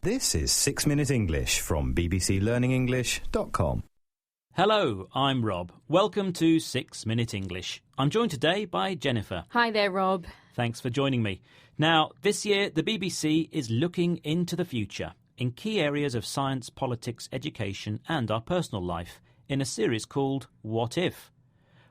This is 6 Minute English from bbclearningenglish.com. Hello, I'm Rob. Welcome to 6 Minute English. I'm joined today by Jennifer. Hi there, Rob. Thanks for joining me. Now, this year the BBC is looking into the future in key areas of science, politics, education and our personal life in a series called What If?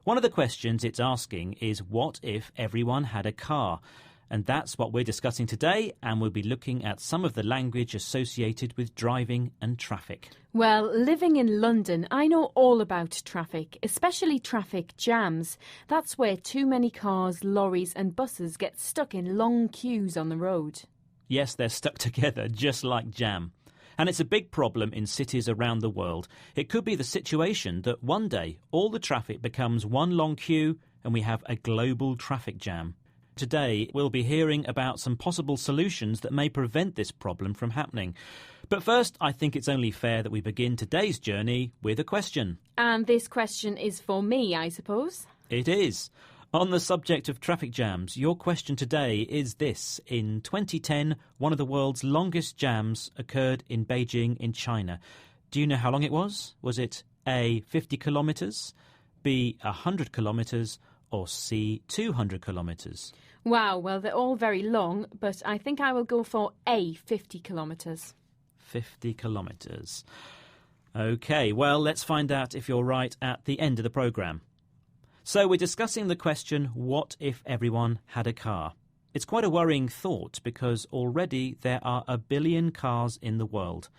One of the questions it's asking is what if everyone had a car? And that's what we're discussing today, and we'll be looking at some of the language associated with driving and traffic. Well, living in London, I know all about traffic, especially traffic jams. That's where too many cars, lorries and buses get stuck in long queues on the road. Yes, they're stuck together, just like jam. And it's a big problem in cities around the world. It could be the situation that one day all the traffic becomes one long queue and we have a global traffic jam. Today, we'll be hearing about some possible solutions that may prevent this problem from happening. But first, I think it's only fair that we begin today's journey with a question. And this question is for me, I suppose? It is. On the subject of traffic jams, your question today is this. In 2010, one of the world's longest jams occurred in Beijing in China. Do you know how long it was? Was it A, 50 kilometres, B, 100 kilometres, or C, 200 kilometres? Wow, well, they're all very long, but I think I will go for A, 50 kilometres. 50 kilometres. OK, well, let's find out if you're right at the end of the programme. So we're discussing the question, what if everyone had a car? It's quite a worrying thought because already there are 1 billion cars in the world.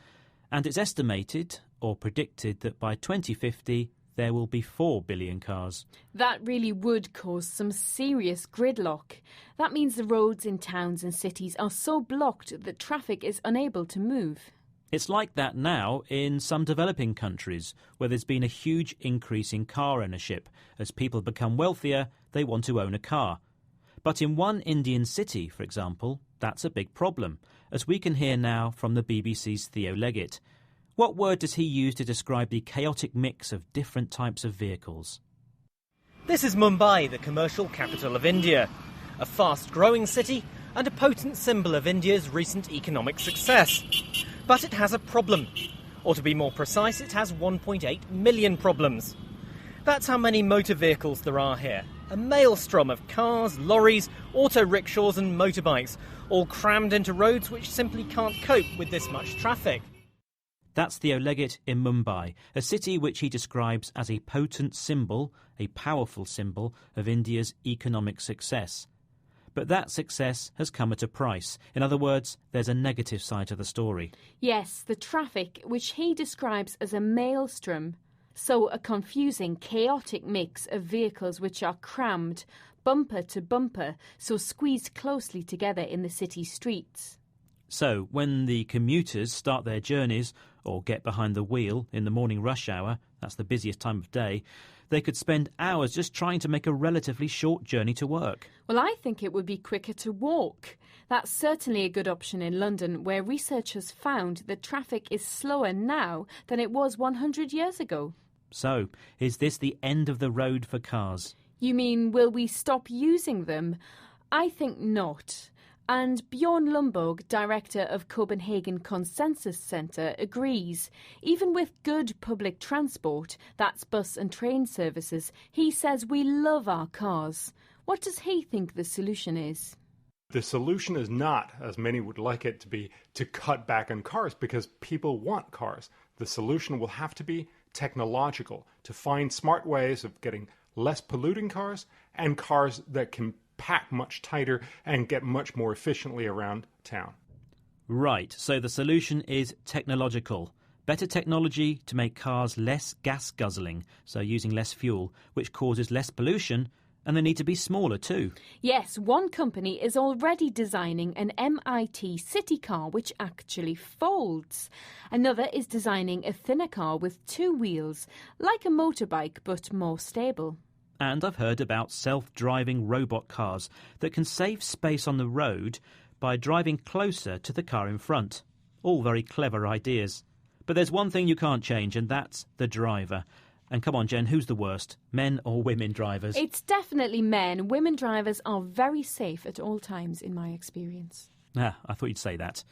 And it's estimated or predicted that by 2050 there will be 4 billion cars. That really would cause some serious gridlock. That means the roads in towns and cities are so blocked that traffic is unable to move. It's like that now in some developing countries where there's been a huge increase in car ownership. As people become wealthier, they want to own a car. But in one Indian city, for example, that's a big problem, as we can hear now from the BBC's Theo Leggett. What word does he use to describe the chaotic mix of different types of vehicles? This is Mumbai, the commercial capital of India, a fast-growing city and a potent symbol of India's recent economic success. But it has a problem. Or to be more precise, it has 1.8 million problems. That's how many motor vehicles there are here. A maelstrom of cars, lorries, auto rickshaws and motorbikes, all crammed into roads which simply can't cope with this much traffic. That's Theo Leggett in Mumbai, a city which he describes as a potent symbol, a powerful symbol of India's economic success. But that success has come at a price. In other words, there's a negative side to the story. Yes, the traffic, which he describes as a maelstrom. So a confusing, chaotic mix of vehicles which are crammed, bumper to bumper, so squeezed closely together in the city streets. So, when the commuters start their journeys or get behind the wheel in the morning rush hour, that's the busiest time of day, they could spend hours just trying to make a relatively short journey to work. Well, I think it would be quicker to walk. That's certainly a good option in London, where researchers found that traffic is slower now than it was 100 years ago. So, is this the end of the road for cars? You mean, will we stop using them? I think not. And Bjorn Lundborg, director of Copenhagen Consensus Centre, agrees. Even with good public transport, that's bus and train services, he says we love our cars. What does he think the solution is? The solution is not, as many would like it to be, to cut back on cars because people want cars. The solution will have to be technological, to find smart ways of getting less polluting cars and cars that can pack much tighter and get much more efficiently around town. Right, so the solution is technological. Better technology to make cars less gas guzzling, so using less fuel, which causes less pollution, and they need to be smaller too. Yes, one company is already designing an MIT city car which actually folds. Another is designing a thinner car with 2 wheels, like a motorbike but more stable. And I've heard about self-driving robot cars that can save space on the road by driving closer to the car in front. All very clever ideas. But there's one thing you can't change, and that's the driver. And come on, Jen, who's the worst, men or women drivers? It's definitely men. Women drivers are very safe at all times, in my experience. I thought you'd say that.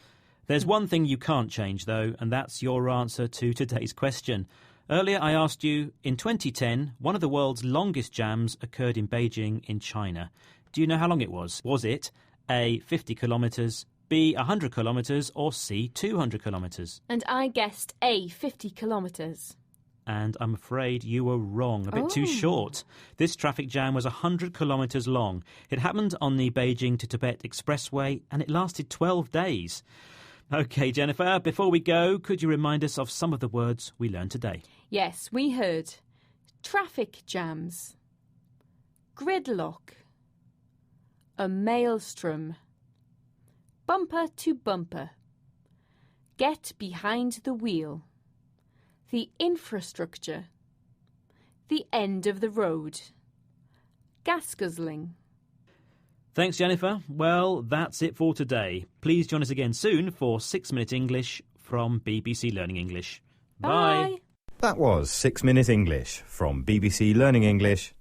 There's one thing you can't change, though, and that's your answer to today's question. Earlier I asked you, in 2010, one of the world's longest jams occurred in Beijing in China. Do you know how long it was? Was it A, 50 kilometres, B, 100 kilometres, or C, 200 kilometres? And I guessed A, 50 kilometres. And I'm afraid you were wrong, a bit too short. This traffic jam was 100 kilometres long. It happened on the Beijing to Tibet Expressway and it lasted 12 days. OK, Jennifer, before we go, could you remind us of some of the words we learned today? Yes, we heard traffic jams, gridlock, a maelstrom, bumper to bumper, get behind the wheel, the infrastructure, the end of the road, gas guzzling. Thanks, Jennifer. Well, that's it for today. Please join us again soon for 6 Minute English from BBC Learning English. Bye. Bye. That was 6 Minute English from BBC Learning English.